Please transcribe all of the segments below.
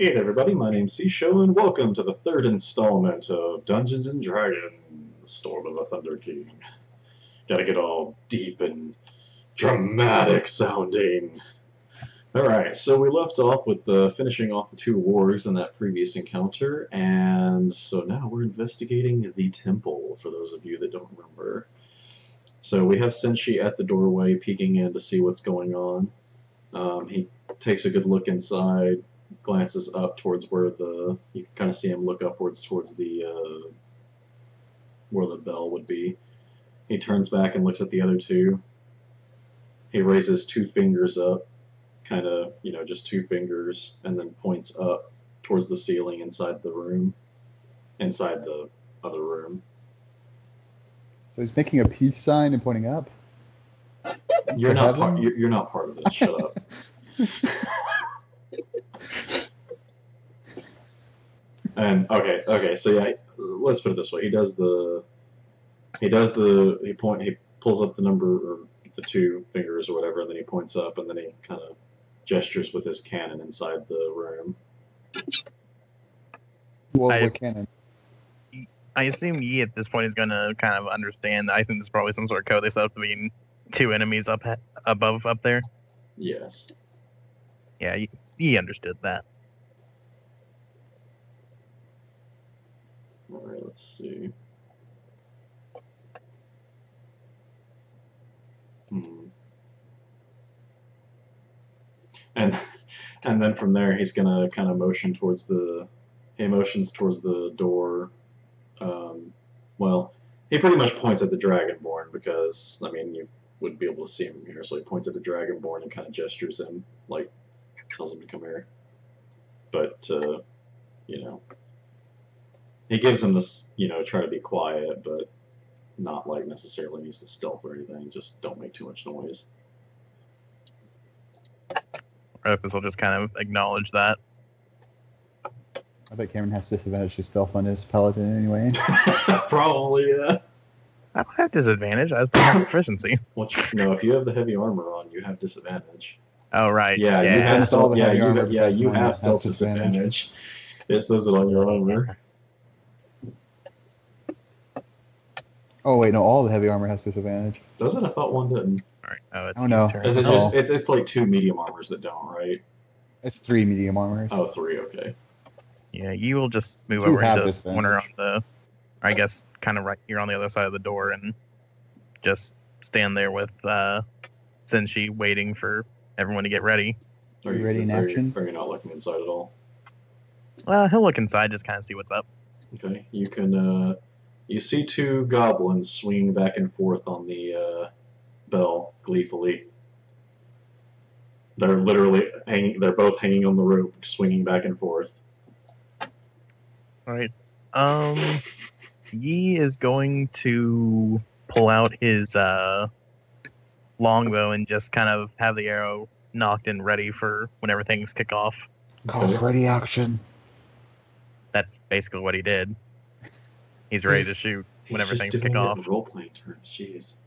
Hey everybody, my name's Show, and welcome to the third installment of Dungeons & Dragons, Storm of the Thunder King. Gotta get all deep and dramatic sounding. Alright, so we left off with finishing off the two wargs in that previous encounter, and so now we're investigating the temple, for those of you that don't remember. So we have Senshi at the doorway, peeking in to see what's going on. He takes a good look inside, glances up towards where you can kind of see him look upwards towards where the bell would be. He turns back and looks at the other two. He raises two fingers up, kind of, just two fingers, and then points up towards the ceiling inside the room, inside the other room. So he's making a peace sign and pointing up? You're not part of this, shut up. And okay, so yeah, let's put it this way. He pulls up the number, or the two fingers or whatever, and then he points up, and then he kind of gestures with his cannon inside the room. What cannon? I assume Yi at this point is going to kind of understand. I think there's probably some sort of code they set up between two enemies up there. Yes. Yeah, Yi understood that. Alright, let's see. And then from there, he's gonna kind of motions towards the door. Well, he pretty much points at the Dragonborn because, I mean, you wouldn't be able to see him from here, so he points at the Dragonborn and kind of gestures him, like, tells him to come here. But, he gives him this, try to be quiet, but not, like, necessarily needs to stealth or anything, just don't make too much noise. Arthas will just kind of acknowledge that. I bet Cameron has disadvantage to stealth on his paladin anyway. Probably, yeah. I don't have disadvantage. I still have proficiency. Well, no, if you have the heavy armor on, you have disadvantage. Oh, right. Yeah, you have stealth. Yeah, you have stealth disadvantage. disadvantage. It says it on your armor. Oh wait, no, all the heavy armor has disadvantage. Does it? I thought one didn't. All right. Oh, it's no. Is it it's like two medium armors that don't, right? It's 3 medium armors. Oh, 3, okay. Yeah, you will just move Two over have into this corner on disadvantage. I guess, kind of right here on the other side of the door and just stand there with Senshi waiting for everyone to get ready. Are you ready in action? Are you not looking inside at all? He'll look inside, just kind of see what's up. Okay, you can, you see two goblins swinging back and forth on the bell gleefully. They're literally they're both hanging on the rope, swinging back and forth. All right. Yi is going to pull out his longbow and just kind of have the arrow knocked and ready for whenever things kick off. Call for ready action. That's basically what he did. He's ready to shoot whenever things kick off. Role-playing terms, jeez.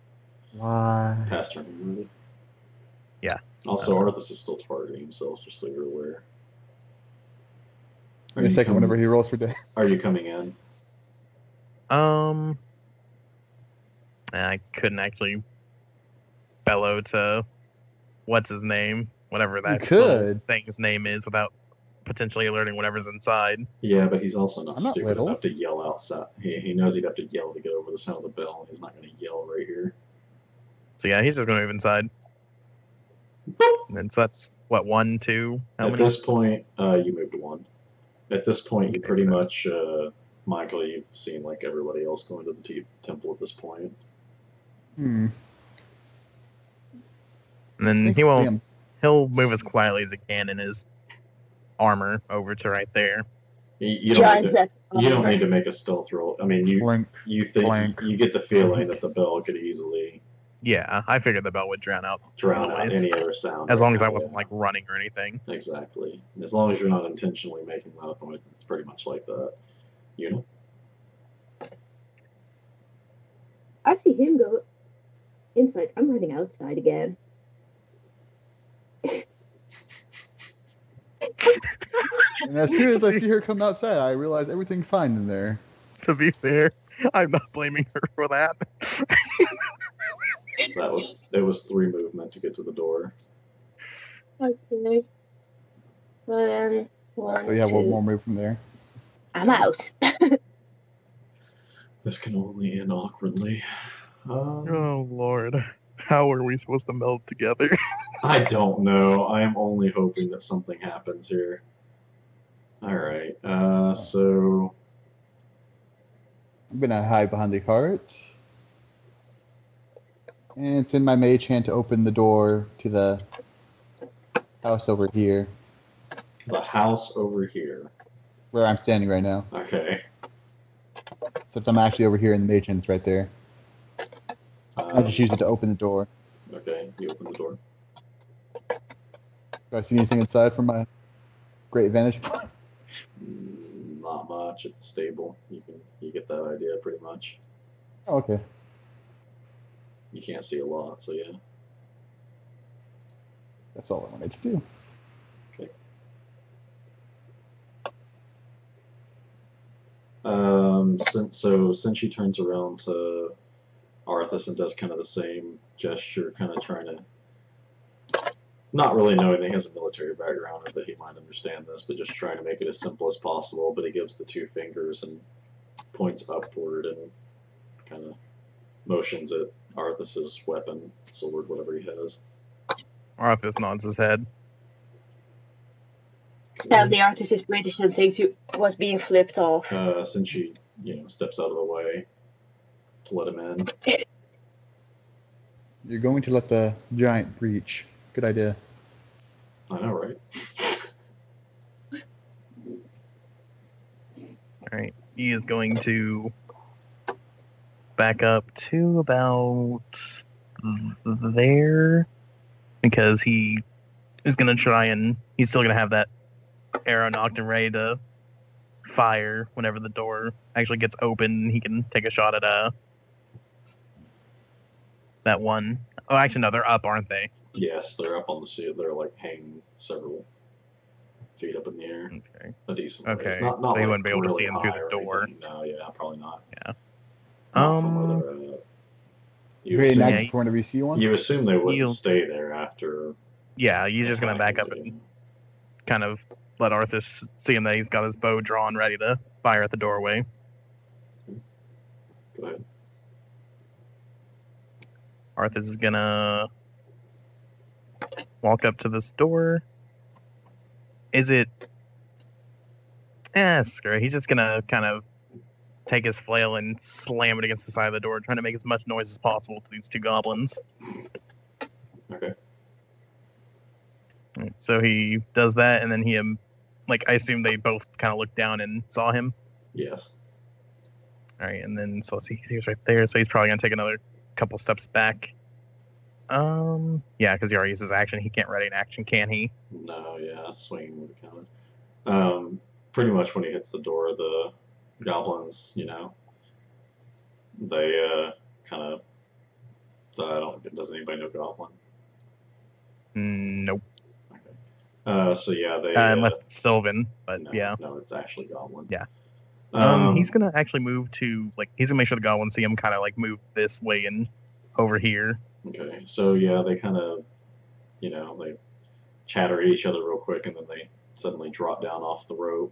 Why? Past turn, really. Yeah. Also, Arthas is still targeting himself, just so you're aware. In a second, whenever he rolls for death. Are you coming in? I couldn't actually bellow to what's his name, whatever that thing's name is, without potentially alerting whatever's inside. Yeah, but he's also not stupid little. enough to yell outside. He knows he'd have to yell to get over the sound of the bell, and he's not going to yell right here. So yeah, he's just going to move inside. And so that's, what, 1, 2? How many? This point, you moved 1. At this point, you pretty much, Michael, you've seen like everybody else going to the temple at this point. Hmm. And then he'll move as quietly as he can in his armor over to right there. You don't need to make a stealth roll. I mean, you get the feeling that the bell could easily... Yeah, I figured the bell would drown out any other sound. As long as I wasn't like running or anything. Exactly. As long as you're not intentionally making loud noise, it's pretty much like that. I see him go inside. I'm running outside again. And as soon as I see her come outside, I realize everything's fine in there. To be fair, I'm not blaming her for that. It was 3 movement to get to the door. Okay. Well then, So you have one more move from there. I'm out. This can only end awkwardly. Oh Lord, how are we supposed to meld together? I don't know. I am only hoping that something happens here. Alright, so... I'm gonna hide behind the cart. And it's in my mage hand to open the door to the house over here. The house over here. Where I'm standing right now. Okay. Except I'm actually over here and the mage hand's right there. I just use it to open the door. Okay, you open the door. Do I see anything inside from my great vantage point? Not much. It's stable. You get that idea pretty much. Oh, okay. You can't see a lot, so yeah. That's all I wanted to do. Okay. Since she turns around to Arthas and does kind of the same gesture, kind of trying to, not really knowing that he has a military background or that he might understand this, but just trying to make it as simple as possible. But he gives the 2 fingers and points upward and kind of motions at Arthas's weapon, sword, whatever he has. Arthas nods his head. Now the artist is British and thinks he was being flipped off. Since she, steps out of the way to let him in. You're going to let the giant breach. Good idea. I know, right? Alright, he is going to back up to about there because he is going to try and he's still going to have that arrow knocked and ready to fire whenever the door actually gets open. He can take a shot at that one. Oh, actually, no, they're up, aren't they? Yes, they're up on the sea. They're like hanging several feet up in the air. Okay. A decent Okay. ways. Not So like he wouldn't be able to really see him through high the or door. anything. No, yeah, probably not. Yeah. Not from where they're at. You Great assume, active for whenever you see one. you assume they wouldn't He'll- stay there after. Yeah, he's just going to back up attacking, and kind of let Arthas, seeing that he's got his bow drawn, ready to fire at the doorway. Go ahead. Arthas is gonna walk up to this door. Is it? Screw it. He's just gonna kind of take his flail and slam it against the side of the door, trying to make as much noise as possible to these 2 goblins. Okay. Right, so he does that, and then he, I assume they both kind of looked down and saw him. Yes. All right, and then so let's see, he was right there, so he's probably gonna take another couple steps back. Yeah, because he already used his action. He can't ready an action, can he? No, yeah, swinging would have counted. Pretty much when he hits the door, the goblins, they kind of. Does anybody know goblin? Nope. Okay. So yeah, they. Unless it's Sylvan, but no, yeah. No, it's actually goblin. Yeah. He's gonna actually move to he's gonna make sure the goblins see him kind of move this way and over here. Okay, so yeah, they kind of, they chatter at each other real quick, and then they suddenly drop down off the rope.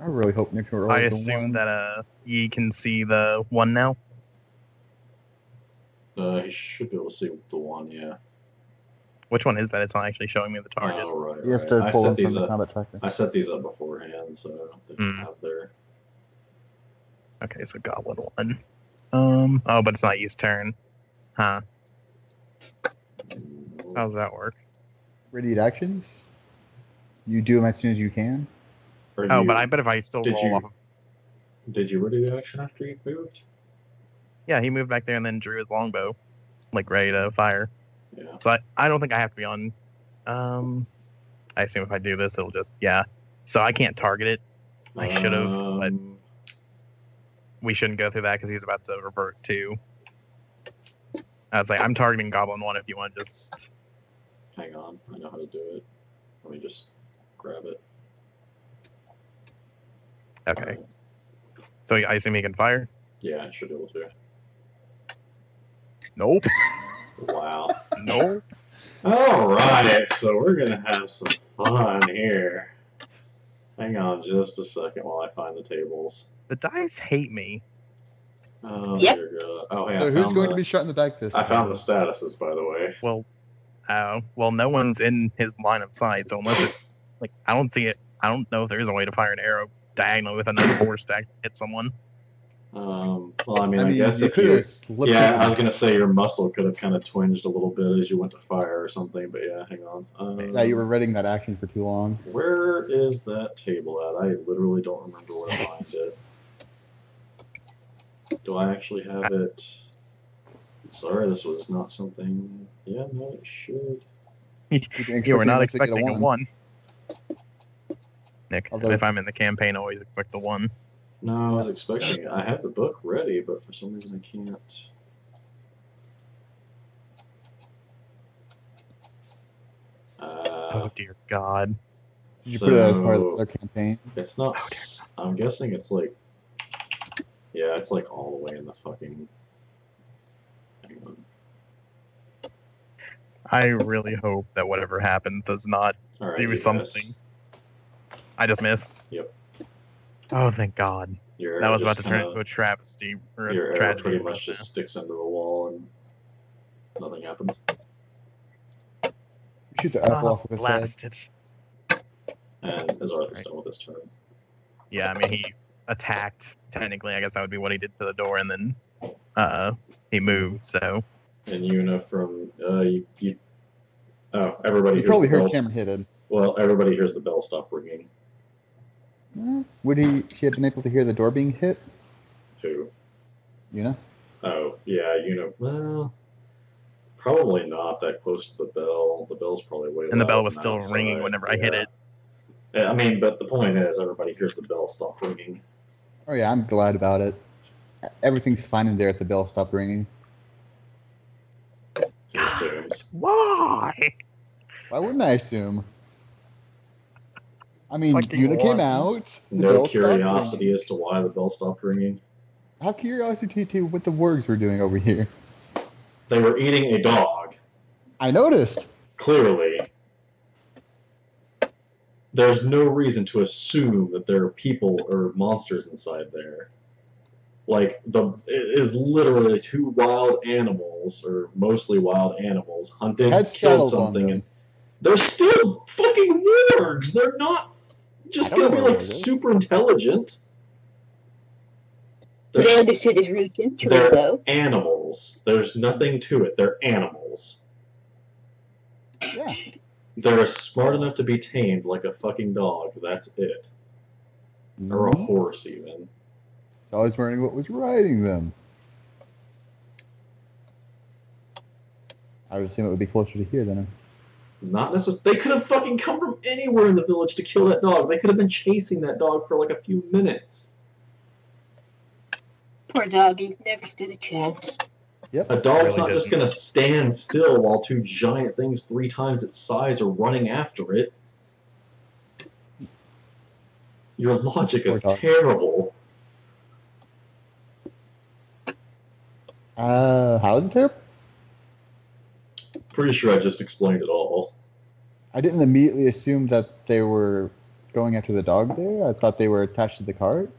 I really hope Nick rolls I a assume 1. that Yi can see the 1 now. He should be able to see the 1, yeah. Which one is that? It's not actually showing me the target. Oh, right. He has to I pull set him from these the up. combat tracker. I set these up beforehand, so they should have their. Okay, so goblin 1. Oh, but it's not Yi's turn. Huh. How does that work? Radiant actions. You do them as soon as you can. But I bet if I still roll off. Did you ready the action after you moved? Yeah, he moved back there and then drew his longbow, ready to fire. Yeah. So I don't think I have to be on. I assume if I do this, it'll just So I can't target it. I should have, but we shouldn't go through that because he's about to revert too. I was I'm targeting Goblin 1 if you want to just. Hang on, I know how to do it. Let me just grab it. Okay. So I assume he can fire? Yeah, it should be able to. Nope. Wow. Nope. Alright, so we're gonna have some fun here. Hang on just a second while I find the tables. The dice hate me. Oh, Yep. dear God. Oh, hey, So I who's found going the, to be shot in the back this I found the time? statuses, by the way. Well, no one's in his line of sight, so unless it, like, I don't see it. I don't know if there is a way to fire an arrow diagonally with enough force to actually hit someone. Well, I mean, I guess you if could you... have slipped Yeah, up I was gonna say your muscle could have kind of twinged a little bit as you went to fire or something, but yeah, hang on. Yeah, you were reading that action for too long. Where is that table at? I literally don't remember where to find it. Do I actually have it? Sorry, this was not something... Yeah, no, it should. You were not once to get expecting a one. Nick, Although- if I'm in the campaign, I always expect a one. No, I was expecting it. I had the book ready, but for some reason I can't... Oh dear God. Did you put it as part of the So, other campaign? it's not... I'm guessing it's like... Yeah, it's like all the way in the fucking... Hang on. I really hope that whatever happens does not Alright, do you something. guys. I just missed. Yep. Oh, thank God. Your That arrow was about to just turn kinda- into a travesty or Your a arrow tragedy. pretty right much now. just sticks into the wall and nothing happens. Shoot the apple off with his head. blast it. And is Arthur's Right. done with his turn. Yeah, I mean he attacked. Technically, I guess that would be what he did to the door, and then he moved. So And Una from you oh, everybody You hears probably the heard bells. Cameron hit it. Well, everybody hears the bell stop ringing. Would she have been able to hear the door being hit? Who? You know? Oh, yeah, well, probably not that close to the bell. The bell's probably way and the bell loud was and still outside. ringing whenever I hit Yeah. it. Yeah, I mean, but the point is, everybody hears the bell stop ringing. Oh yeah, I'm glad about it. Everything's fine in there if the bell stopped ringing. He assumes. Why? Why wouldn't I assume? I mean, Fucking Una came once. out. The No bell stopped curiosity ringing. as to why the bell stopped ringing. Have curiosity to what the wargs were doing over here. They were eating a dog. I noticed. Clearly. There's no reason to assume that there are people or monsters inside there. Like, it is literally two wild animals, or mostly wild animals, hunted, Had killed saddles on something, them. and they're still fucking wargs! They're not just I don't gonna be, know what like, it is. super intelligent. They They're, understood his root instrument, they're though. animals. There's nothing to it. They're animals. Yeah. They're smart enough to be tamed like a fucking dog. That's it. Or a horse, even. So I was wondering what was riding them. I would assume it would be closer to here than. Not necessarily. They could have fucking come from anywhere in the village to kill that dog. They could have been chasing that dog for like a few minutes. Poor doggy, never stood a chance. Yep. A dog's Really not just didn't. gonna stand still while two giant things 3 times its size are running after it. Your logic is Poor dog. terrible. How is it terrible? Pretty sure I just explained it all. I didn't immediately assume that they were going after the dog there. I thought they were attached to the cart.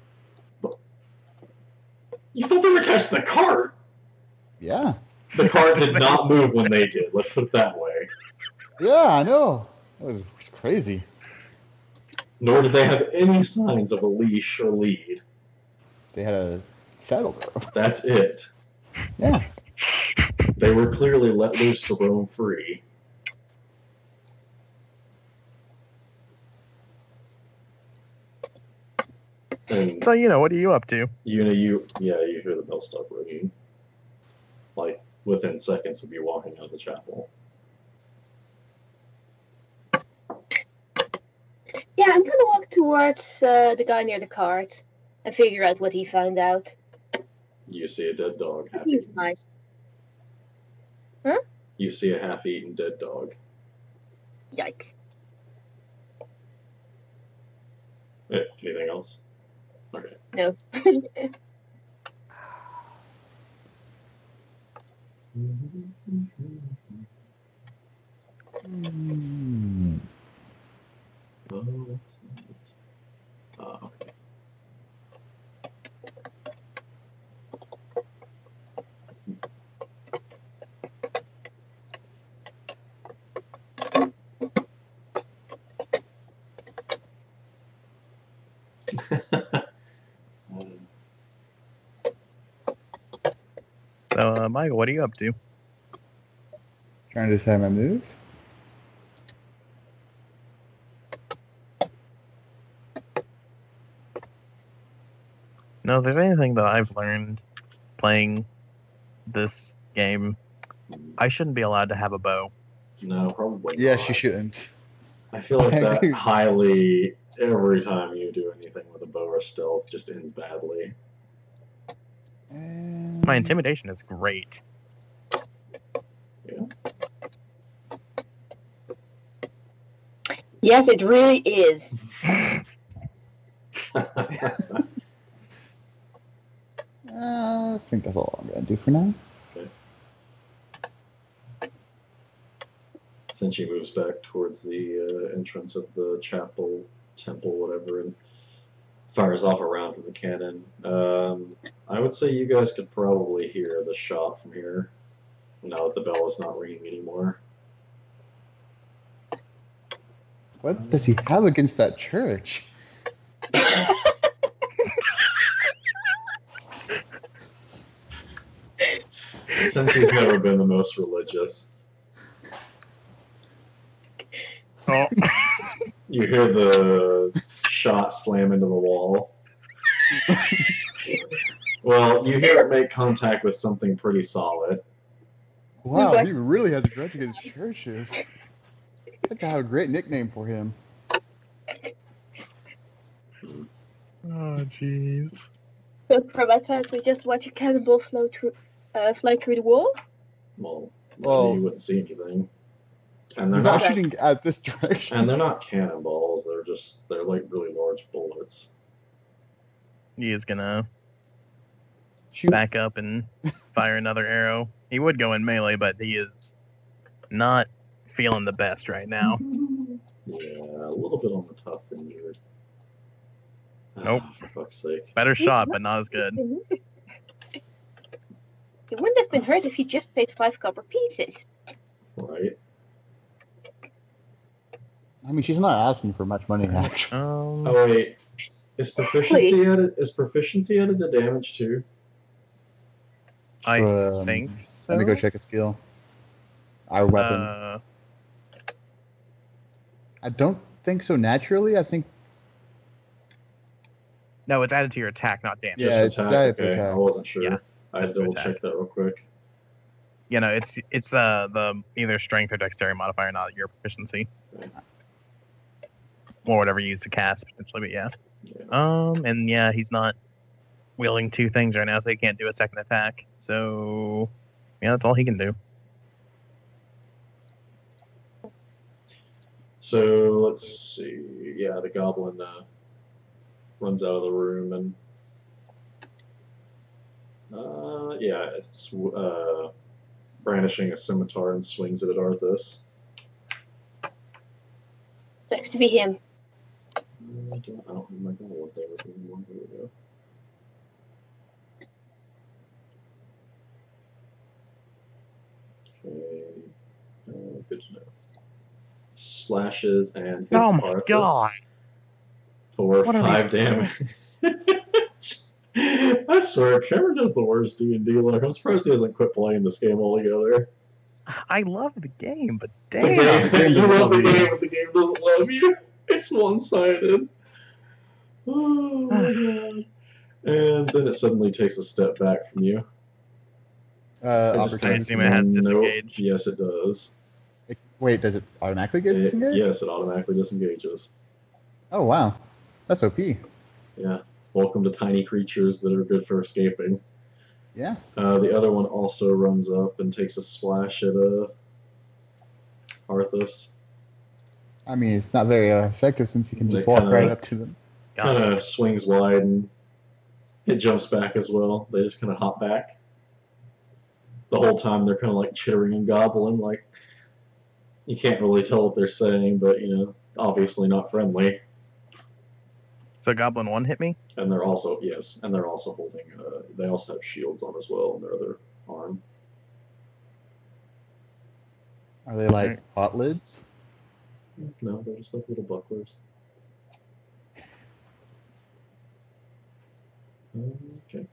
You thought they were attached to the cart? Yeah. The cart did not move when they did. Let's put it that way. Yeah, I know. It was crazy. Nor did they have any signs of a leash or lead. They had a saddle though. That's it. Yeah. They were clearly let loose to roam free. And So what are you up to? you hear the bell stop ringing. Like within seconds of you walking out of the chapel. Yeah, I'm gonna walk towards the guy near the cart and figure out what he found out. You see a dead dog. He's nice. You see a half-eaten dead dog. Yikes. Anything else? No. Oh, what's that? Oh, okay. So, Michael, what are you up to? Trying to decide my move. No, if there's anything that I've learned playing this game, I shouldn't be allowed to have a bow. No, probably Yes, not. you shouldn't. I feel like I that agree. highly, every time you do anything with a bow or stealth, just ends badly. My intimidation is great. Yes, it really is. I think that's all I'm gonna do for now. Okay. Since she moves back towards the entrance of the chapel, temple, whatever, and fires off a round from the cannon, I would say you guys could probably hear the shot from here, now that the bell is not ringing anymore. What does he have against that church? Since he's never been the most religious. Oh. You hear the shot slam into the wall. Well, you hear it make contact with something pretty solid. Wow, he really has a grudge against churches. I think I have a great nickname for him. Oh, jeez. So from outside, we just watch a cannonball fly through the wall. Well, Well, you wouldn't see anything. And they're He's not not, shooting at this direction. and they're not cannonballs. They're like really large bullets. He is gonna Shoot. back up and fire another arrow. He would go in melee, but he is not feeling the best right now. Yeah, a little bit on the tough injured. Nope. Ah, for fuck's sake. Better shot, but not as good. It wouldn't have been hurt if he just paid 5 copper pieces. Right. I mean, she's not asking for much money, actually. Oh wait, is proficiency added? Is proficiency added to damage too? I think so. Let me go check a skill. Our weapon. I don't think so naturally. I think. No, it's added to your attack, not damage. Yeah, Just it's attack. added to Okay, attack. I wasn't sure. Yeah, I had to double check that real quick. You know, it's the either strength or dexterity modifier, not your proficiency. Okay. Or whatever you use to cast, potentially, but yeah. Yeah. And yeah, he's not wielding 2 things right now, so he can't do a second attack. So, yeah, that's all he can do. So let's see. Yeah, the goblin runs out of the room and yeah, it's brandishing a scimitar and swings it at Arthas. Sucks to be him. I don't have my goblin thing with me anymore. Here we go. Okay. Good to know. Slashes and hits Arthas. God. For What 5 damage. I swear, Cameron does the worst D&D. Like, I'm surprised he hasn't quit playing this game altogether. I love the game, but The damn. game, you love the game, but the game doesn't love you. It's one-sided. Oh my god. And then it suddenly takes a step back from you. I assume it has disengage. Yes, it does. Wait, does it automatically get disengaged? Yes, it automatically disengages. Oh, wow. That's OP. Yeah. Welcome to tiny creatures that are good for escaping. Yeah. The other one also runs up and takes a slash at Arthas. I mean, it's not very effective since you can just walk right up to them. Kind of swings wide and It jumps back as well. They just kind of hop back. The whole time they're kind of like chittering and gobbling, like you can't really tell what they're saying, but obviously not friendly. So Goblin 1 hit me? And they're also and they're also holding. They also have shields on as well on their other arm. Are they like pot lids? No, they're just like little bucklers. Okay.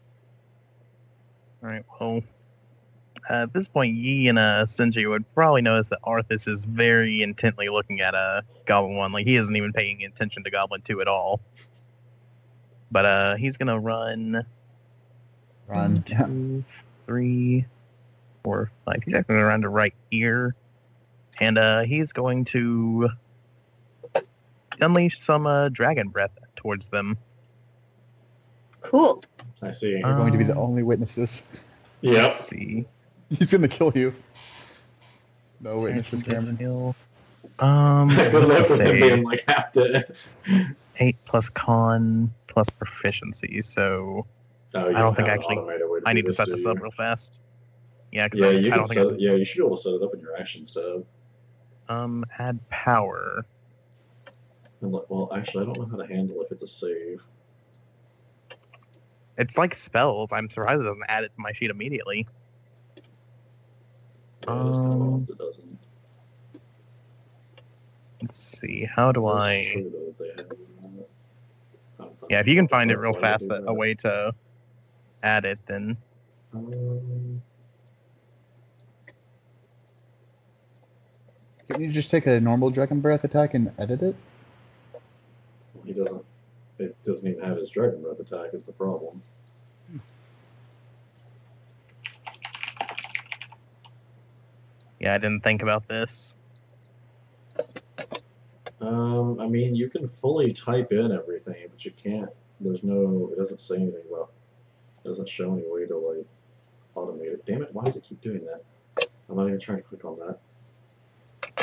Alright, well, at this point, Yi and Senji would probably notice that Arthas is very intently looking at Goblin 1. Like, he isn't even paying attention to Goblin 2 at all. But he's going to run... Run. 1, 2, 3, 4, 5. He's actually going to run to right here. And he's going to unleash some Dragon Breath towards them. Cool. I see. We're going to be the only witnesses. Yep. Let's see. He's going to kill you. No witnesses, Cameron. Good Good luck with him being like half dead. 8 plus con plus proficiency, so I don't think actually I need to set this up real fast. Yeah, yeah, you can set it. Yeah, you should be able to set it up in your actions tab. Add power. And well, actually, I don't know how to handle if it's a save. It's like spells. I'm surprised it doesn't add it to my sheet immediately. Yeah, it's kind of odd it doesn't. Let's see. How do I? Sure though, they have... Yeah, if you can find it real fast, a way to add it, then. Can you just take a normal Dragon Breath attack and edit it? He doesn't. It doesn't even have his Dragon Breath attack. Is the problem? Yeah, I didn't think about this. I mean, you can fully type in everything, but you can't. There's no. It doesn't say anything about. It doesn't show any way to like automate it. Damn it! Why does it keep doing that? I'm not even trying to click on that.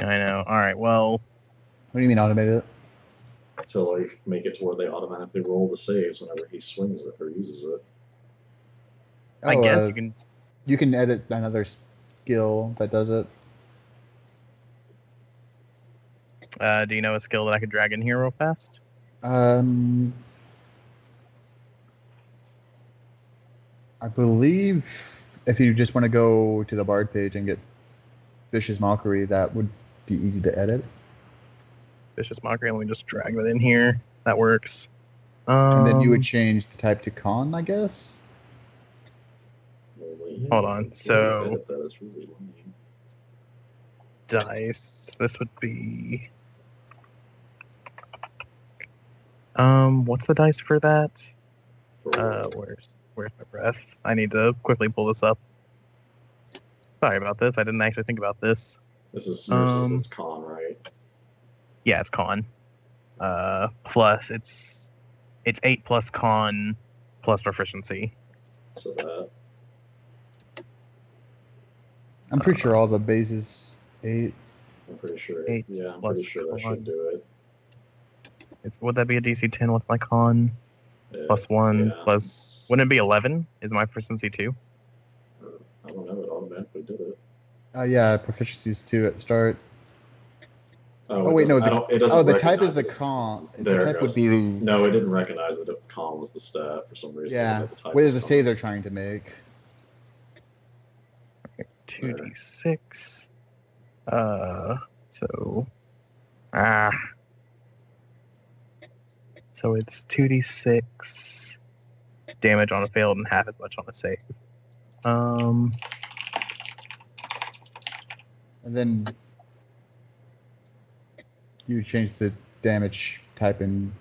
I know. All right. Well. What do you mean automated it? To like make it to where they automatically roll the saves whenever he swings it or uses it. I guess you can. You can edit another skill that does it. Do you know a skill that I could drag in here real fast? I believe if you just want to go to the Bard page and get Vicious Mockery, that would be easy to edit. Vicious Mockery, let me just drag that in here. That works. And then you would change the type to Con, I guess? Hold on. So, dice. This would be... what's the dice for that? Where's my breath? I need to quickly pull this up. Sorry about this. I didn't actually think about this. This is yours. It's Con, right? Yeah, it's Con. Plus it's 8 plus Con plus proficiency. So that. I'm pretty sure all the bases 8. I'm pretty sure. 8 yeah, I'm plus pretty sure that con. should do it. Would that be a DC 10 with my Con? Yeah, Plus 1 yeah. plus... Wouldn't it be 11? Is my proficiency 2? I don't know. It automatically did it. Yeah, proficiency is 2 at the start. Oh, wait, no. It doesn't the type is the recognize Con. There The it type goes. would be the... No, it didn't recognize that Con was the stat for some reason. Yeah. The type What does was it say Con. they're trying to make? 2d6. So it's 2d6 damage on a failed and half as much on a save. And then you change the damage type in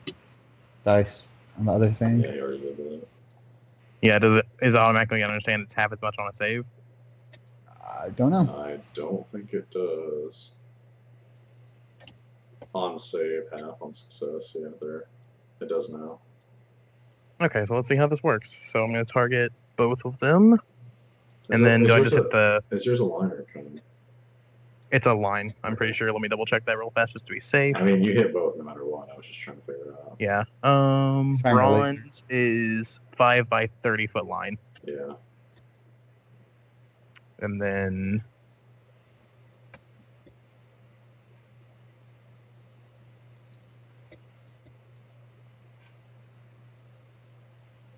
dice on the other thing. Yeah, he already did that. Yeah, is it automatically gonna understand it's half as much on a save? I don't know. I don't think it does. On save, half on success. Yeah, there. It does now. Okay, so let's see how this works. So I'm gonna target both of them. And then do I just hit the... Is yours a line or a cone? It's a line. I'm pretty sure. Let me double check that real fast just to be safe. I mean, you hit both no matter what. I was just trying to figure it out. Yeah. It's fine, Bronze is 5 by 30 foot line, Yeah. and then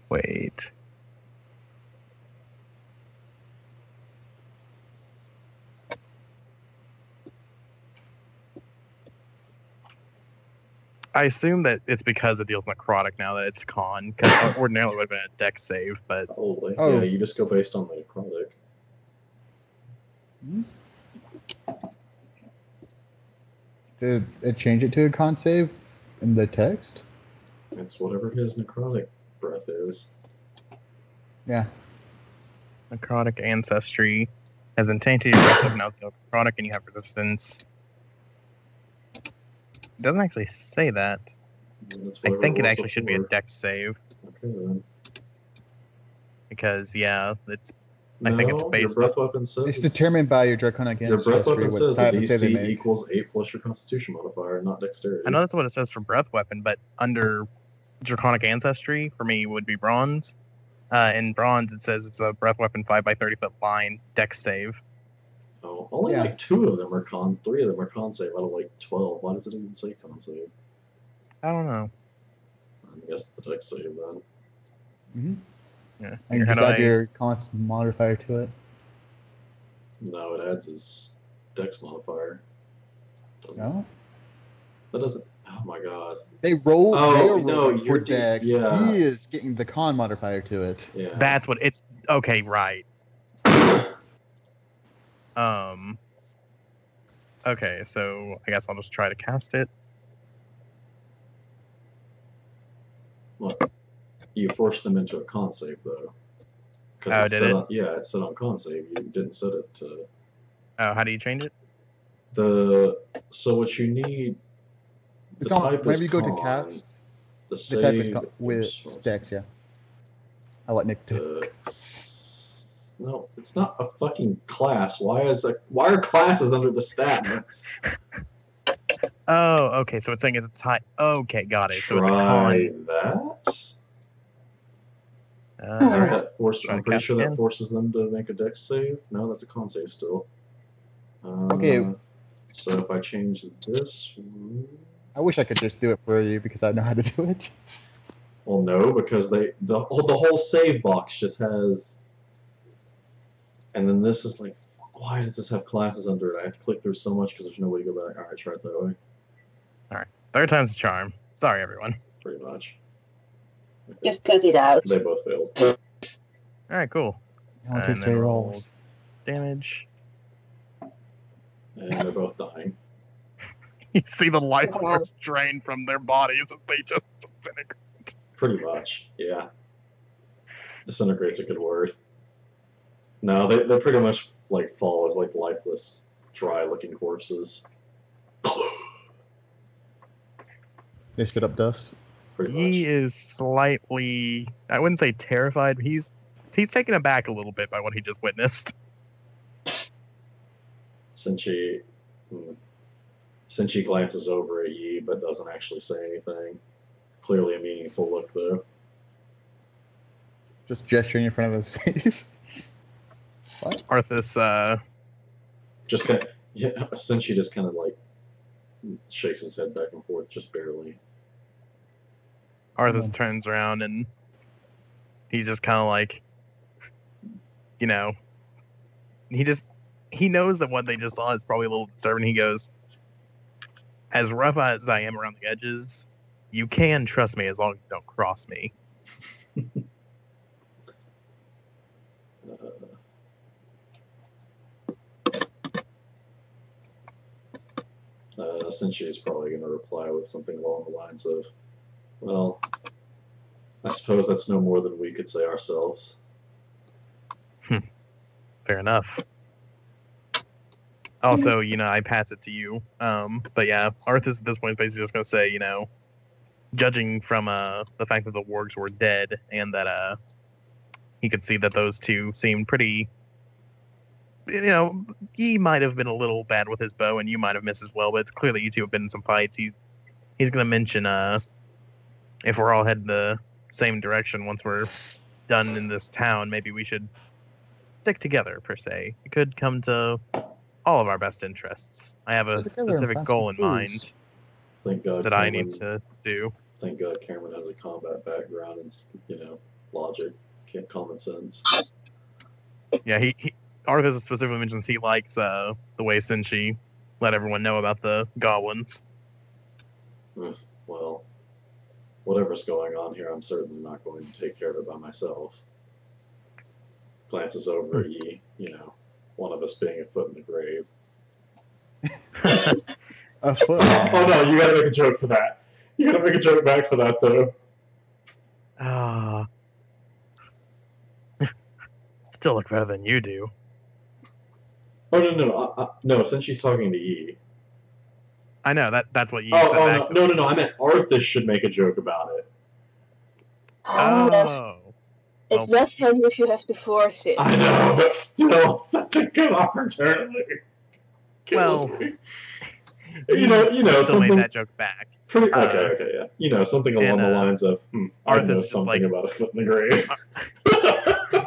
wait. I assume that it's because it deals necrotic now that it's con. Because ordinarily it would have been a dex save, but Holy. Oh. Yeah, you just go based on the necrotic. Did it change it to a con save in the text? It's whatever his necrotic breath is. Yeah. necrotic ancestry has been tainted. Your breath weapon now deals necrotic, and you have resistance. It doesn't actually say that. That's I whatever think it was actually should be a before. dex save Okay then. because it's. I think it's No, based your breath weapon says It's determined by your draconic your breath ancestry, weapon what says the side of the save they DC make. equals 8 plus your Constitution modifier, not dexterity. I know that's what it says for breath weapon, but under draconic ancestry for me would be bronze. In bronze, it says it's a breath weapon 5 by 30 foot line dex save. Oh, only Yeah. like 2 of them are con. 3 of them are con save out of like 12. Why does it even say con save? I don't know. I guess it's a dex save then. Mm-hmm. Yeah. And you How just do add I- your con modifier to it. No, it adds his dex modifier. Doesn't, No? That doesn't. Oh my god. They roll. Oh, they are no, rolling for you're dex. yeah. He is getting the con modifier to it. Yeah. That's what it's. Okay, right. Okay, so I guess I'll just try to cast it. Well, you forced them into a con save though. Oh, It's did set it? on, yeah, it's set on con save. You didn't set it to Oh, how do you change it? so what you need. It's The on, type whenever is you go to con, cast, the the save type is con, with oops, dex, yeah. I let Nick do it. no, it's not a fucking class. Why are classes under the stat? Oh, okay. So it's saying it's high. Okay, got it. So it's a Try con. that. Alright. Try I'm to pretty cast sure that again. forces them to make a dex save. No, that's a con save still. Okay. So if I change this, I wish I could just do it for you because I know how to do it. well, no, because the whole save box just has, and then this is like, why does this have classes under it? I have to click through so much because there's no way to go back. All right, try it that way. Third time's a charm. Sorry, everyone. Pretty much. Okay. Just cut it out. They both failed. All right, cool. It only And takes then 3 roll rolls. damage. And they're both dying. You see the life force drain from their bodies as they just disintegrate. Pretty much, yeah. Disintegrate's a good word. No, they pretty much like fall as like lifeless, dry-looking corpses. They spit up dust. Pretty He much. is slightly, I wouldn't say terrified, but he's taken aback a little bit by what he just witnessed. Sinchi glances over at Yi, but doesn't actually say anything. Clearly a meaningful look, though. Just gesturing in front of his face. What? Arthas, Just kind of, yeah, Sinchi just kind of like shakes his head back and forth, just barely. Arthas turns around and he's just kind of like, you know, he knows that what they just saw is probably a little disturbing. He goes, as rough as I am around the edges, you can trust me as long as you don't cross me. Sinchi is probably going to reply with something along the lines of, well, I suppose that's no more than we could say ourselves. Fair enough. Also, you know, I pass it to you. But yeah, Arthas at this point is basically just going to say, you know, judging from the fact that the wargs were dead and that he could see that those two seemed pretty he might have been a little bad with his bow, and you might have missed as well. But it's clear that you two have been in some fights. He's gonna mention if we're all heading the same direction once we're done in this town, maybe we should stick together per se. It could come to all of our best interests. I have a Stick together and specific find goal some in mind booze. Thank God that I need to do. Thank God Cameron has a combat background and, logic, common sense. Yeah, Arthur specifically mentions he likes the way Senshi let everyone know about the goblins. Well, whatever's going on here, I'm certainly not going to take care of it by myself. Glances over at Yi, one of us being a foot in the grave. A foot. Oh no, you gotta make a joke for that. You gotta make a joke back for that, though. Still look better than you do. Oh, no, since she's talking to Yi. I know, that's what you Oh, said back to me. no, I meant Arthas should make a joke about it. Oh. It's not fun if you have to force it. I know, but still, such a good opportunity. Well, you know, still made something that joke back. okay, yeah. Something along the lines of, I know Arthas something about a foot in the grave.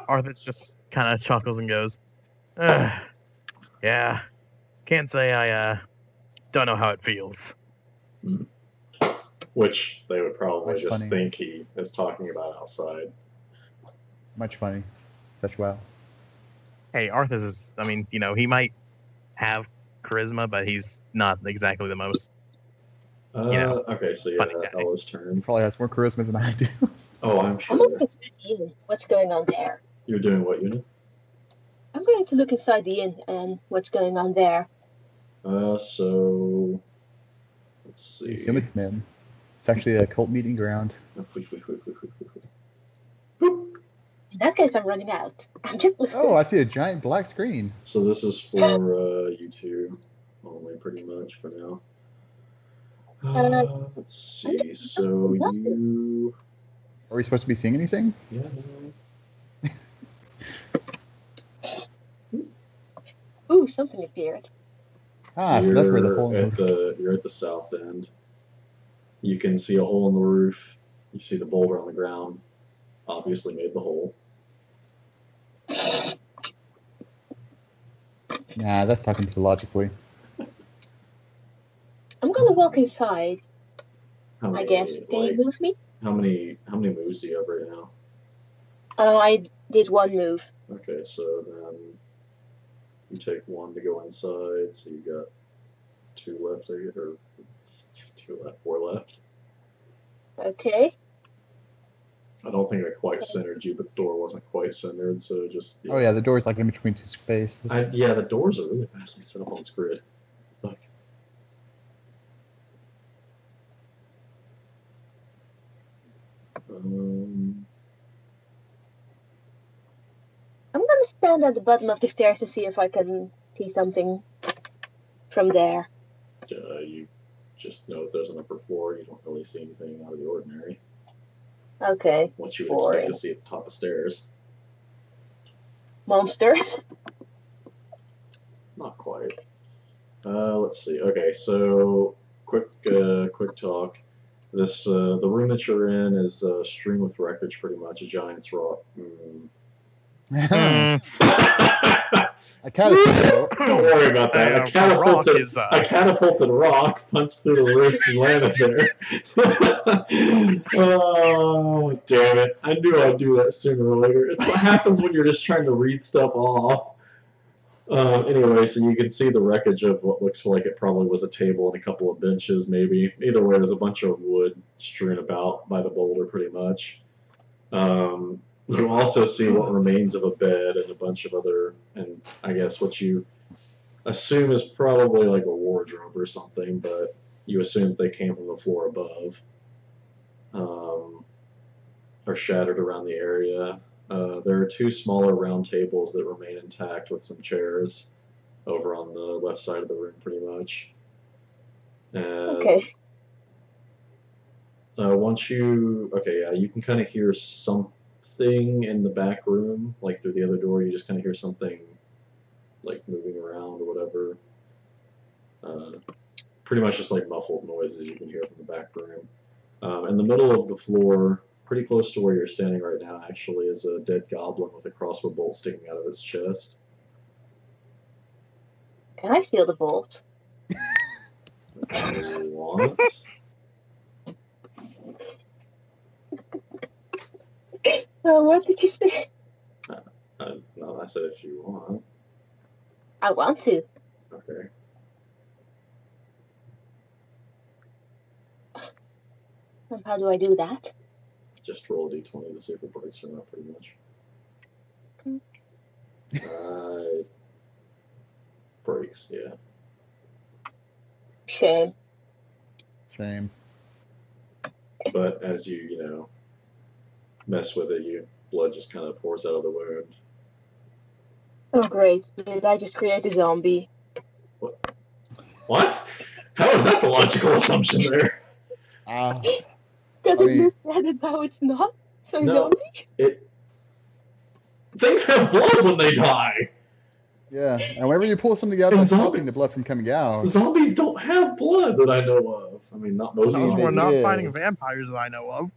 Arthas just kind of chuckles and goes, yeah, can't say I don't know how it feels. Which they would probably Much just funny. think he is talking about outside. Much funny. Such well. Hey, Arthas is, he might have charisma, but he's not exactly the most. Okay, so yeah, funny guy. Ella's He turn. probably has more charisma than I do. Oh, I'm I'm sure. going to study in what's going on there. You're doing what unit? I'm going to look inside the inn and what's going on there. So let's see. Assume it's men. It's actually a cult meeting ground. Boop. In that case, I'm running out. I'm just. Oh, I see a giant black screen. So this is for you two only, pretty much for now. Let's see. So you. Are we supposed to be seeing anything? Yeah. Ooh, something appeared. Ah, so that's where the hole You're moved. You're at the south end. You can see a hole in the roof. You see the boulder on the ground. Obviously made the hole. Nah, that's talking too logically. I'm gonna walk inside, How I guess. Can you move me? How many moves do you have right now? Oh, I did one move. Okay, so then you take one to go inside, so you got 2 left, or 2 left, 4 left. Okay. I don't think I quite centered you, but the door wasn't quite centered, so just. Oh yeah, the door's like in between two spaces. Yeah, the doors are really badly set up on this grid. Fuck. I'm gonna stand at the bottom of the stairs to see if I can see something from there. You just know that there's an upper floor. You don't really see anything out of the ordinary. Okay. What you would expect to see at the top of stairs. Monsters. Not quite. Let's see. Okay, so quick talk. This the room that you're in is strewn with wreckage, pretty much. A giant's rock. I catapulted. Don't worry about that. I catapulted rock, punched through the roof, and landed there. Oh, damn it. I knew I'd do that sooner or later. It's what happens when you're just trying to read stuff off. Anyway, so you can see the wreckage of what looks like it probably was a table and a couple of benches, maybe. Either way, there's a bunch of wood strewn about by the boulder, pretty much. You also see what remains of a bed and a bunch of other, and I guess what you assume is probably like a wardrobe or something, but you assume they came from the floor above. Are shattered around the area. There are 2 smaller round tables that remain intact with some chairs over on the left side of the room, pretty much. Okay. You can kind of hear something in the back room, like through the other door. You just kind of hear something like moving around or whatever. Pretty much just like muffled noises you can hear from the back room. In the middle of the floor, pretty close to where you're standing right now, actually, is a dead goblin with a crossbow bolt sticking out of its chest. Can I feel the bolt? What? What did you say? No, I said if you want. I want to. Okay. And how do I do that? Just roll a d20 to see if it breaks or not, pretty much. Breaks, yeah. Shame. Shame. But as you mess with it, blood just kind of pours out of the wound. Oh great, did I just create a zombie? What? How is that the logical assumption there? Because I it mean- looked at it, now it's not. So No. zombie? Things have blood when they die. Yeah, and whenever you pull something out And that's zombie- stopping the blood from coming out, Zombies don't have blood that I know of. I mean, not most I mean, We're zombies. not did. fighting vampires that I know of.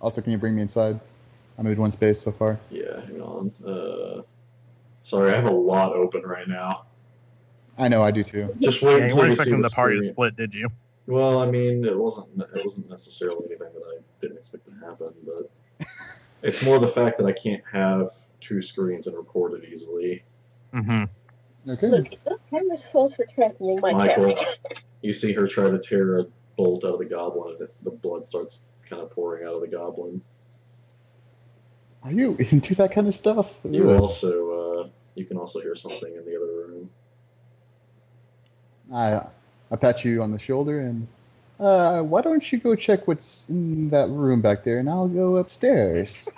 also, can you bring me inside? I moved one space so far. Yeah, hang on. Sorry, I have a lot open right now. I know, I do too. Just wait Yeah, you until weren't we see expecting the the party to screen. split, did you? Well, I mean, it wasn't necessarily anything that I didn't expect to happen, but it's more the fact that I can't have two screens and record it easily. Mm-hmm. Okay. Look, it's not camera's fault for threatening my Michael. character. You see her try to tear a bolt out of the goblin, and the blood starts kind of pouring out of the goblin. Are you into that kind of stuff? You Ugh. also, you can also hear something in the other room. I pat you on the shoulder and why don't you go check what's in that room back there and I'll go upstairs.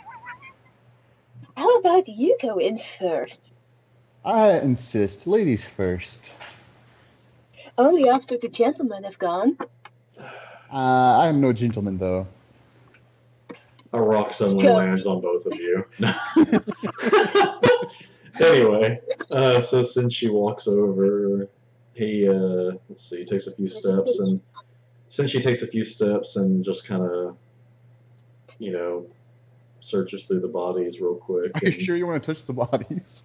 How about you go in first? I insist, ladies first. Only after the gentlemen have gone. I am no gentleman though. A rock suddenly Go. lands on both of you. Anyway, so since she walks over, he let's see, takes a few steps, and since she takes a few steps and just kind of, searches through the bodies real quick. Are you and- sure you want to touch the bodies?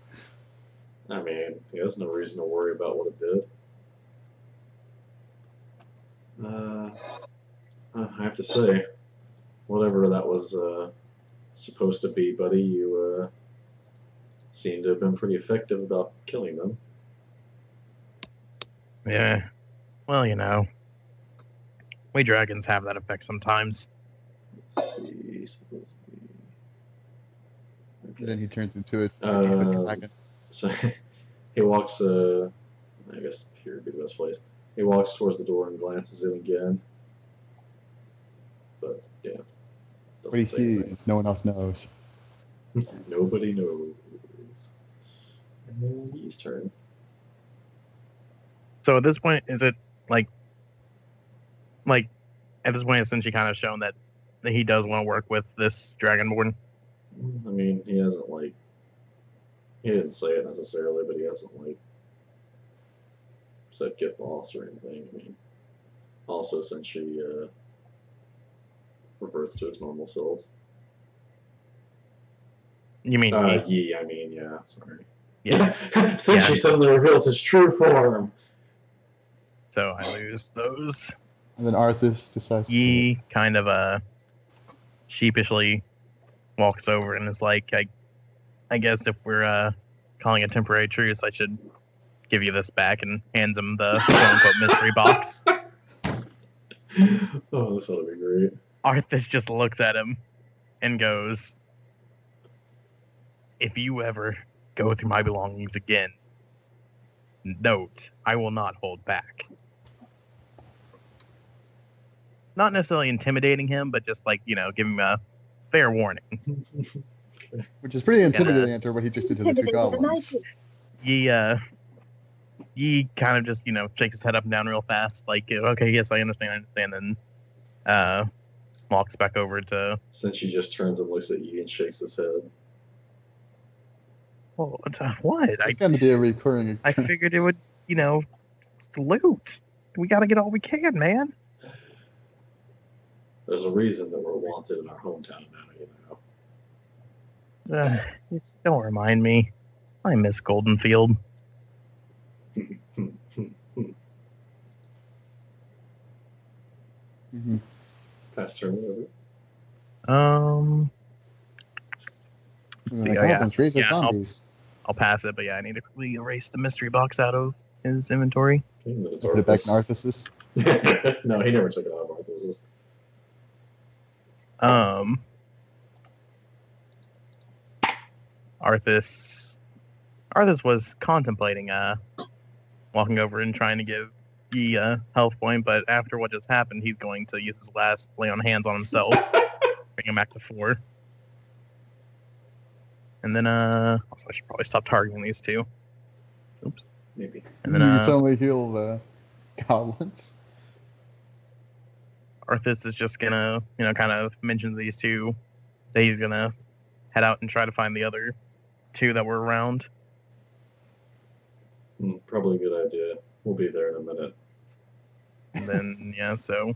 I mean, there's no reason to worry about what it did. I have to say, whatever that was supposed to be, buddy, you seem to have been pretty effective about killing them. Yeah. Well, we dragons have that effect sometimes. Let's see. Supposed to be... Okay. Then he turns into a 50-foot dragon. So he walks, I guess here would be the best place. He walks towards the door and glances in again. But, yeah. What he doesn't say anything. sees, no one else knows. Nobody knows. And then he's turn. So at this point, is it like at this point, since she kind of shown that he does want to work with this dragonborn? I mean, he hasn't, he didn't say it necessarily, but he hasn't, said get lost or anything. I mean, also since she, reverts to its normal self. You mean Yeah, sorry. yeah? Since Yeah. she suddenly reveals his true form. So I lose those. And then Arthas decides to Ye kind of sheepishly walks over and is like, I guess if we're calling a temporary truce, I should give you this back, and hands him the quote-unquote mystery box. Oh, this ought to be great. Arthas just looks at him and goes, if you ever go through my belongings again, note, I will not hold back. Not necessarily intimidating him, but just give him a fair warning. which is pretty intimidating after what he just did to the two Intimidating, but goblins. nice. He kind of just, shakes his head up and down real fast, like, okay, yes, I understand, and walks back over to... Since she just turns and looks at you and shakes his head. Well, what? It's gonna be a recurring. I figured it would, it's loot. We gotta get all we can, man. There's a reason that we're wanted in our hometown now, you know. Don't remind me. I miss Goldenfield. Mhm. Pass turn over. See, Like, oh, yeah. goblins raise the Yeah, zombies. I'll pass it, but yeah, I need to quickly erase the mystery box out of his inventory. Okay, then it's Put it back in Arthas. Arthas. No, he never took it out of Arthas. Arthas was contemplating walking over and trying to give Yi a health point, but after what just happened, he's going to use his last lay on hands on himself, bring him back to 4. And then also I should probably stop targeting these two. Oops. Maybe. And then You suddenly heal the goblins. Arthas is just gonna, kind of mention these two that he's gonna head out and try to find the other 2 that were around. Probably a good idea. We'll be there in a minute. And then yeah, so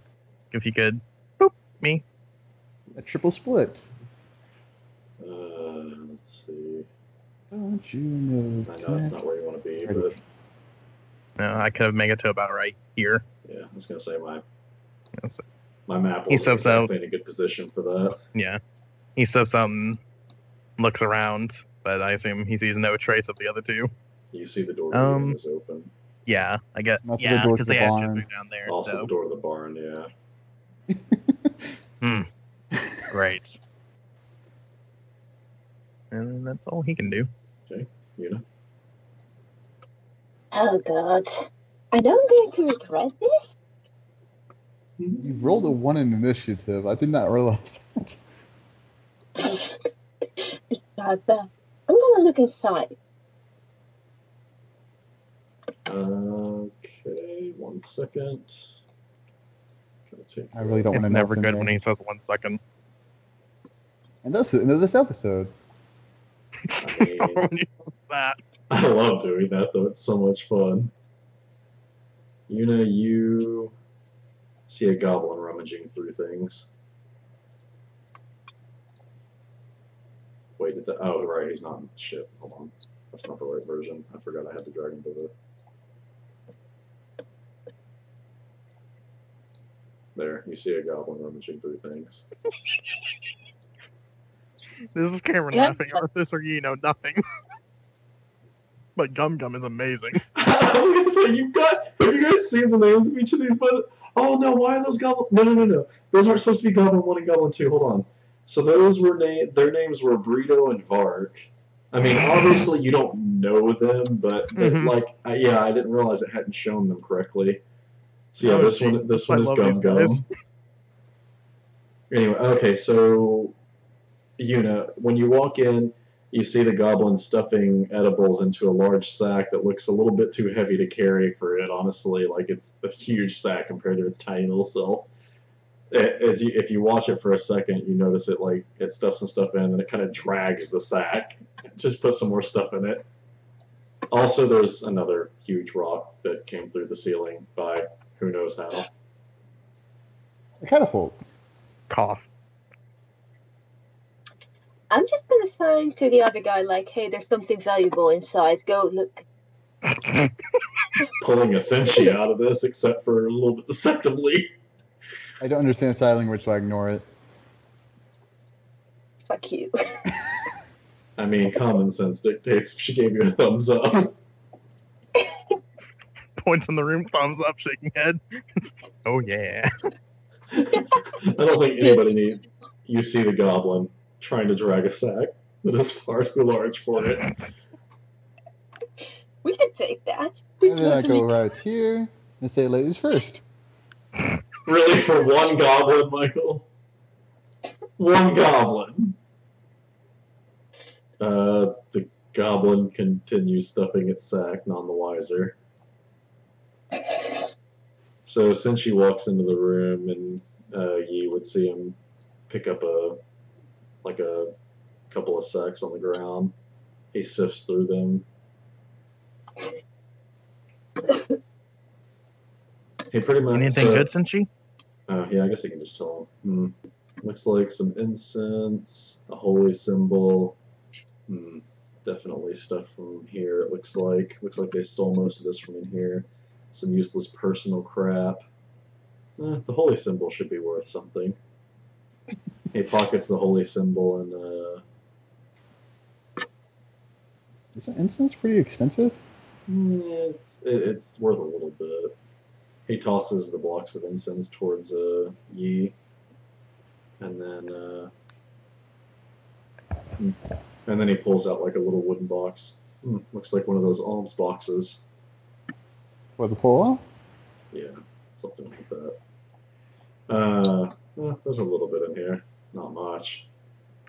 if you could, boop me. A triple split. Let's see. Don't you know? I know it's not where you want to be, but No, I could have made it to about right here. yeah, I was gonna say So, my map He wasn't subs out. exactly in a good position for that. yeah, he steps out and looks around, but I assume he sees no trace of the other 2. You see the door is open. Yeah, I get. Also Yeah, the door to because the they had barn. just down there. Also So the door to the barn, yeah. great. And that's all he can do. Okay, Una. Oh god. I know I'm going to regret this. You rolled a 1 in initiative. I did not realize that. God, but I'm gonna look inside. Okay, 1 second. I really don't want It's to know never what's in good there. when he says 1 second. And that's the end of this episode. I mean, When he says that. I love doing that though. It's so much fun. Una, you see a goblin rummaging through things. Wait, oh right, he's not. Shit, hold on. That's not the right version. I forgot I had the dragon to the. There, you see a goblin rummaging through things. This is Cameron Yeah. laughing. Arthas or you know nothing. But Gum Gum is amazing. I was gonna say, have you guys seen the names of each of these? Oh no, why are those goblin? No. Those aren't supposed to be Goblin 1 and Goblin 2. Hold on. So those were their names were Brito and Vark. I mean, obviously you don't know them, but yeah, I didn't realize it hadn't shown them correctly. So yeah, Oh, this gee. one I is love Gum these Gum. guys. Anyway, okay, so Una, when you walk in, you see the goblin stuffing edibles into a large sack that looks a little bit too heavy to carry for it, honestly. Like, it's a huge sack compared to its tiny little self. If you watch it for a second, you notice it stuffs some stuff in, and it kind of drags the sack. Just put some more stuff in it. Also, there's another huge rock that came through the ceiling by who knows how. A catapult. Cough. I'm just gonna sign to the other guy like, hey, there's something valuable inside. Go look. Pulling a Senshi out of this, except for a little bit deceptively. I don't understand sign language, so I ignore it. Fuck you. I mean, common sense dictates if she gave you a thumbs up. Points in the room, thumbs up, shaking head. Oh yeah. I don't think anybody needs. You see the goblin trying to drag a sack that is far too large for it. We can take that. And then I go right here and say ladies first. Really, for one goblin, Michael? One goblin. The goblin continues stuffing its sack, none the wiser. So since she walks into the room and Yi would see him pick up a couple of sacks on the ground. He sifts through them. He pretty much. Anything good, Senshi? Oh, yeah, I guess I can just tell him. Looks like some incense, a holy symbol. Definitely stuff from here, it looks like. Looks like they stole most of this from in here. Some useless personal crap. The holy symbol should be worth something. He pockets the holy symbol and, Isn't incense pretty expensive? it's worth a little bit. He tosses the blocks of incense towards Yi, and then he pulls out like a little wooden box. Looks like one of those alms boxes. For the pull? Yeah, something like that. There's a little bit in here, not much.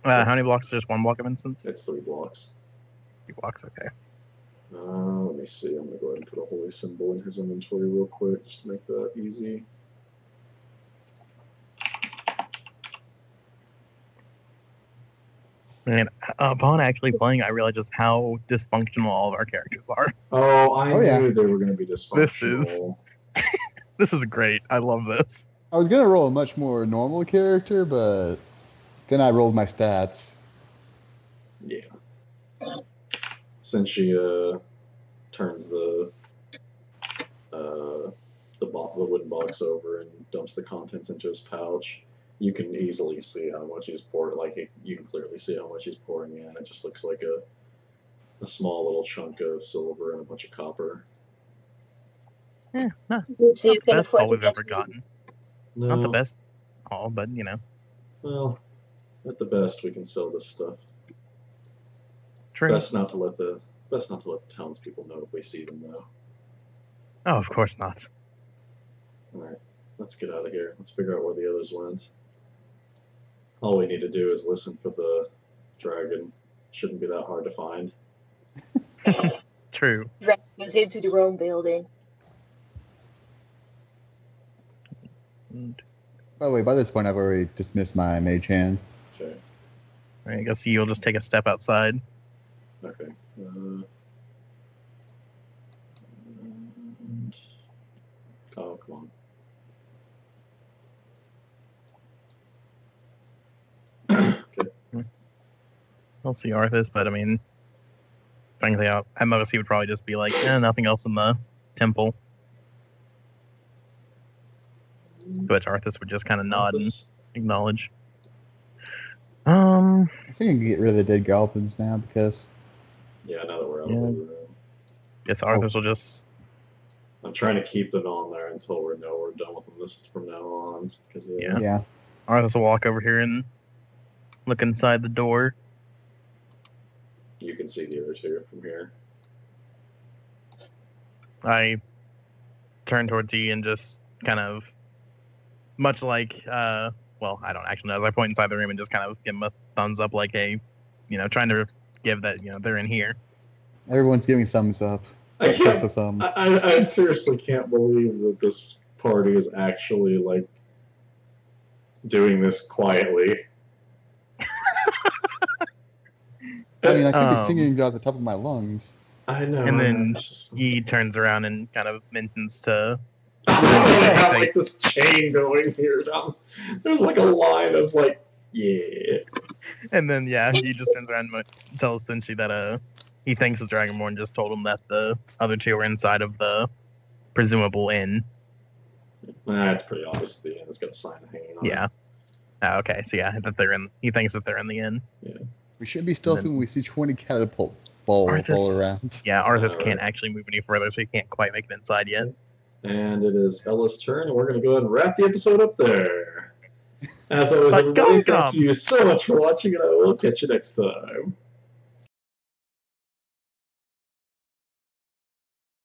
How many blocks? Just one block of incense? It's 3 blocks. 3 blocks, okay. Let me see. I'm gonna go ahead and put a holy symbol in his inventory real quick just to make that easy. And upon actually playing, I realized just how dysfunctional all of our characters are. Oh, I Oh, yeah. knew they were gonna be dysfunctional. This is great. I love this. I was gonna roll a much more normal character, but then I rolled my stats. Yeah. Since she turns the wooden box over and dumps the contents into his pouch, you can easily see how much he's poured. Like you can clearly see how much he's pouring in. It just looks like a small little chunk of silver and a bunch of copper. Yeah, no, So you not the can best afford haul to we've get ever gotten. No, Not the best haul, but you know. Well, at the best, we can sell this stuff. True. Best not to let the townspeople know if we see them, though. Oh, of course not. All right, let's get out of here. Let's figure out where the others went. All we need to do is listen for the dragon. Shouldn't be that hard to find. True. Red goes into the Rome building. By the way, by this point, I've already dismissed my mage hand. Okay. I guess you'll just take a step outside. Okay. Oh, come on. Okay. I'll see Arthas, but I mean, frankly, at most he would probably just be like, nothing else in the temple. To which Arthas would just kind of nod and acknowledge. I think I can get rid of the dead goblins now because. Yeah, now that we're out of the room. Guess Arthas will just. I'm trying to keep them on there until we're done with them from now on. Cause, Yeah. Arthas will walk over here and look inside the door. You can see the other two from here. I turn towards you and just kind of, much like, well, I don't actually know. As I point inside the room and just kind of give them a thumbs up, like trying to give that, they're in here. Everyone's giving thumbs up. I Just the thumbs. I seriously can't believe that this party is actually like doing this quietly. I mean, I could be singing out the top of my lungs. I know. And then he turns around and kind of mentions to. I have like this chain going here down. There's like a line of like, yeah. And then he just turns around and tells Senshi that he thinks the Dragonborn just told him that the other two were inside of the presumable inn. It's pretty obvious the inn is got a sign hanging on. Yeah. Oh, okay. So that they're in. He thinks that they're in the inn. Yeah. We should be stealthy when we see 20 catapult balls all around. Yeah, Arthas can't actually move any further, so he can't quite make it inside yet. And it is Ella's turn, and we're going to go ahead and wrap the episode up there. As always, everybody, thank you so much for watching, and I will catch you next time.